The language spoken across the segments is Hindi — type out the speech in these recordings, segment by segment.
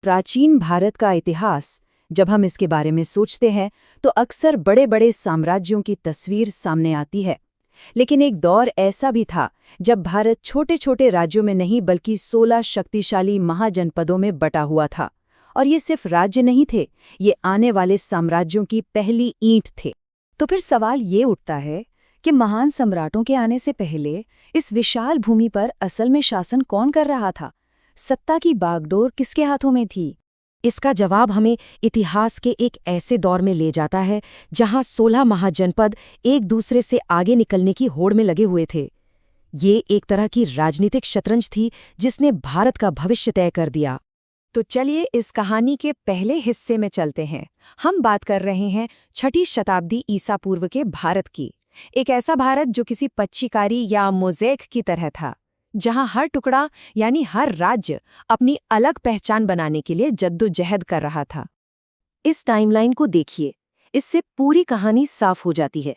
प्राचीन भारत का इतिहास जब हम इसके बारे में सोचते हैं तो अक्सर बड़े बड़े साम्राज्यों की तस्वीर सामने आती है। लेकिन एक दौर ऐसा भी था जब भारत छोटे छोटे राज्यों में नहीं बल्कि 16 शक्तिशाली महाजनपदों में बटा हुआ था। और ये सिर्फ राज्य नहीं थे, ये आने वाले साम्राज्यों की पहली ईंट थे। तो फिर सवाल ये उठता है कि महान सम्राटों के आने से पहले इस विशाल भूमि पर असल में शासन कौन कर रहा था? सत्ता की बागडोर किसके हाथों में थी? इसका जवाब हमें इतिहास के एक ऐसे दौर में ले जाता है जहां 16 महाजनपद एक दूसरे से आगे निकलने की होड़ में लगे हुए थे। ये एक तरह की राजनीतिक शतरंज थी जिसने भारत का भविष्य तय कर दिया। तो चलिए इस कहानी के पहले हिस्से में चलते हैं। हम बात कर रहे हैं 6ठी शताब्दी ईसा पूर्व के भारत की। एक ऐसा भारत जो किसी पच्चीकारी या मोज़ेक की तरह था, जहां हर टुकड़ा यानी हर राज्य अपनी अलग पहचान बनाने के लिए जद्दोजहद कर रहा था। इस टाइमलाइन को देखिए, इससे पूरी कहानी साफ हो जाती है।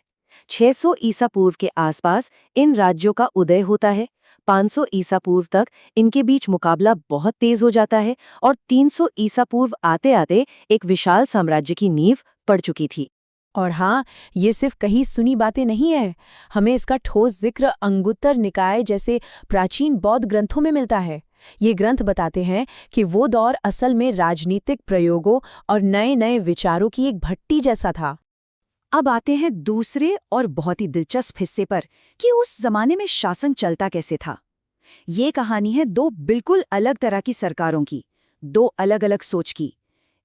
600 ईसा पूर्व के आसपास इन राज्यों का उदय होता है। 500 ईसा पूर्व तक इनके बीच मुकाबला बहुत तेज हो जाता है और 300 ईसा पूर्व आते आते एक विशाल साम्राज्य की नींव पड़ चुकी थी। और हाँ, ये सिर्फ कहीं सुनी बातें नहीं है, हमें इसका ठोस जिक्र अंगुत्तर निकाय जैसे प्राचीन बौद्ध ग्रंथों में मिलता है। ये ग्रंथ बताते हैं कि वो दौर असल में राजनीतिक प्रयोगों और नए नए विचारों की एक भट्टी जैसा था। अब आते हैं दूसरे और बहुत ही दिलचस्प हिस्से पर कि उस जमाने में शासन चलता कैसे था। ये कहानी है दो बिल्कुल अलग तरह की सरकारों की, दो अलग अलग सोच की।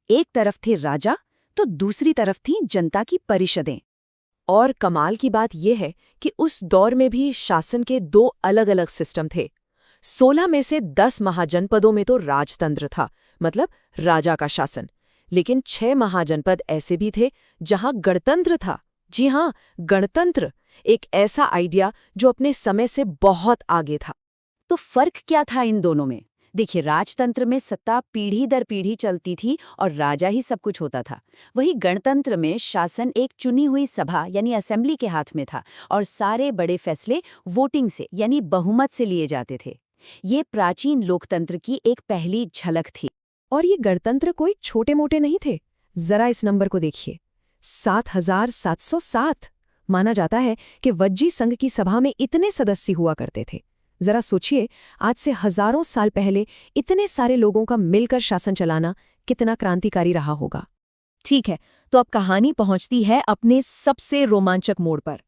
एक तरफ थे राजा तो दूसरी तरफ थी जनता की परिषदें। और कमाल की बात यह है कि उस दौर में भी शासन के दो अलग अलग सिस्टम थे। 16 में से 10 महाजनपदों में तो राजतंत्र था, मतलब राजा का शासन। लेकिन 6 महाजनपद ऐसे भी थे जहां गणतंत्र था। जी हाँ, गणतंत्र, एक ऐसा आइडिया जो अपने समय से बहुत आगे था। तो फर्क क्या था इन दोनों में? देखिए, राजतंत्र में सत्ता पीढ़ी दर पीढ़ी चलती थी और राजा ही सब कुछ होता था। वहीं गणतंत्र में शासन एक चुनी हुई सभा यानी असेंबली के हाथ में था और सारे बड़े फैसले वोटिंग से यानी बहुमत से लिए जाते थे। ये प्राचीन लोकतंत्र की एक पहली झलक थी। और ये गणतंत्र कोई छोटे मोटे नहीं थे। जरा इस नंबर को देखिए, 7,707। माना जाता है कि वज्जी संघ की सभा में इतने सदस्य हुआ करते थे। जरा सोचिए, आज से हजारों साल पहले इतने सारे लोगों का मिलकर शासन चलाना कितना क्रांतिकारी रहा होगा। ठीक है, तो अब कहानी पहुंचती है अपने सबसे रोमांचक मोड़ पर।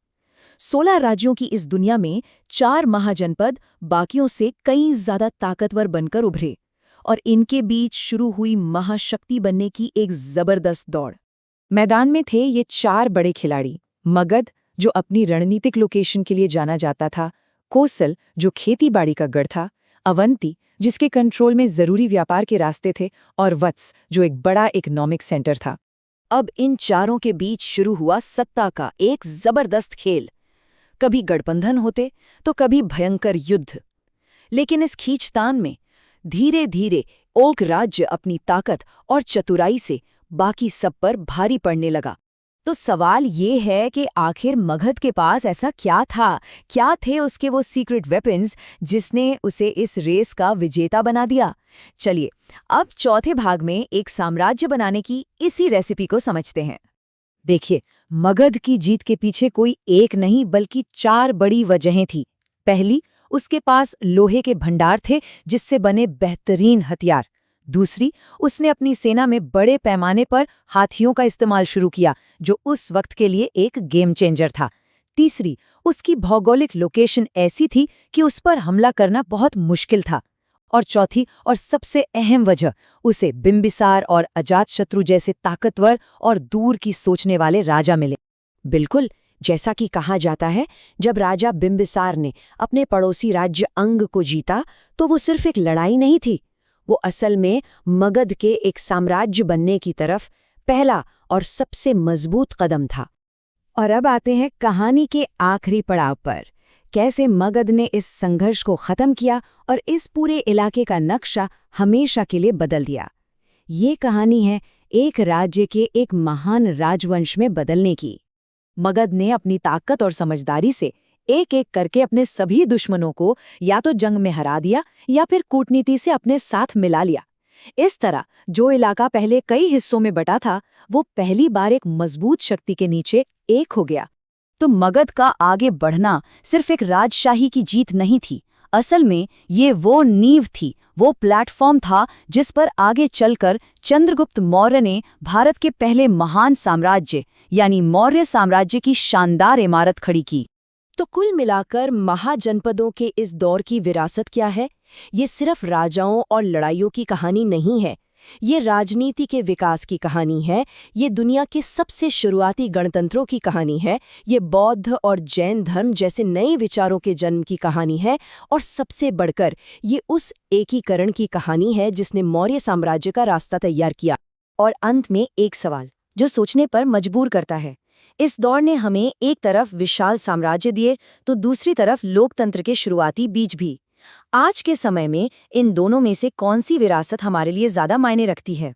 16 राज्यों की इस दुनिया में 4 महाजनपद बाकियों से कई ज्यादा ताकतवर बनकर उभरे और इनके बीच शुरू हुई महाशक्ति बनने की एक जबरदस्त दौड़। मैदान में थे ये 4 बड़े खिलाड़ी। मगध, जो अपनी रणनीतिक लोकेशन के लिए जाना जाता था, कोसल, जो खेती-बाड़ी का गढ़ था, अवंती, जिसके कंट्रोल में जरूरी व्यापार के रास्ते थे, और वत्स, जो एक बड़ा इकोनॉमिक सेंटर था। अब इन चारों के बीच शुरू हुआ सत्ता का एक जबरदस्त खेल। कभी गठबंधन होते तो कभी भयंकर युद्ध। लेकिन इस खींचतान में धीरे धीरे ओक राज्य अपनी ताकत और चतुराई से बाकी सब पर भारी पड़ने लगा। तो सवाल ये है कि आखिर मगध के पास ऐसा क्या था, क्या थे उसके वो सीक्रेट वेपन्स जिसने उसे इस रेस का विजेता बना दिया? चलिए अब चौथे भाग में एक साम्राज्य बनाने की इसी रेसिपी को समझते हैं। देखिए, मगध की जीत के पीछे कोई एक नहीं बल्कि 4 बड़ी वजहें थी। पहली, उसके पास लोहे के भंडार थे जिससे बने बेहतरीन हथियार। दूसरी, उसने अपनी सेना में बड़े पैमाने पर हाथियों का इस्तेमाल शुरू किया, जो उस वक्त के लिए एक गेम चेंजर था। तीसरी, उसकी भौगोलिक लोकेशन ऐसी थी कि उस पर हमला करना बहुत मुश्किल था। और चौथी और सबसे अहम वजह, उसे बिंबिसार और अजातशत्रु जैसे ताकतवर और दूर की सोचने वाले राजा मिले। बिल्कुल, जैसा कि कहा जाता है, जब राजा बिंबिसार ने अपने पड़ोसी राज्य अंग को जीता तो वो सिर्फ एक लड़ाई नहीं थी, वो असल में मगध के एक साम्राज्य बनने की तरफ पहला और सबसे मजबूत कदम था। और अब आते हैं कहानी के आखिरी पड़ाव पर, कैसे मगध ने इस संघर्ष को खत्म किया और इस पूरे इलाके का नक्शा हमेशा के लिए बदल दिया। ये कहानी है एक राज्य के एक महान राजवंश में बदलने की। मगध ने अपनी ताकत और समझदारी से एक एक करके अपने सभी दुश्मनों को या तो जंग में हरा दिया या फिर कूटनीति से अपने साथ मिला लिया। इस तरह जो इलाका पहले कई हिस्सों में बटा था, वो पहली बार एक मजबूत शक्ति के नीचे एक हो गया। तो मगध का आगे बढ़ना सिर्फ एक राजशाही की जीत नहीं थी। असल में ये वो नींव थी, वो प्लेटफॉर्म था जिस पर आगे चलकर चंद्रगुप्त मौर्य ने भारत के पहले महान साम्राज्य यानी मौर्य साम्राज्य की शानदार इमारत खड़ी की। तो कुल मिलाकर महाजनपदों के इस दौर की विरासत क्या है? ये सिर्फ राजाओं और लड़ाइयों की कहानी नहीं है, ये राजनीति के विकास की कहानी है, ये दुनिया के सबसे शुरुआती गणतंत्रों की कहानी है, ये बौद्ध और जैन धर्म जैसे नए विचारों के जन्म की कहानी है, और सबसे बढ़कर ये उस एकीकरण की कहानी है जिसने मौर्य साम्राज्य का रास्ता तैयार किया। और अंत में एक सवाल जो सोचने पर मजबूर करता है। इस दौर ने हमें एक तरफ विशाल साम्राज्य दिए तो दूसरी तरफ लोकतंत्र के शुरुआती बीज भी। आज के समय में इन दोनों में से कौन सी विरासत हमारे लिए ज्यादा मायने रखती है?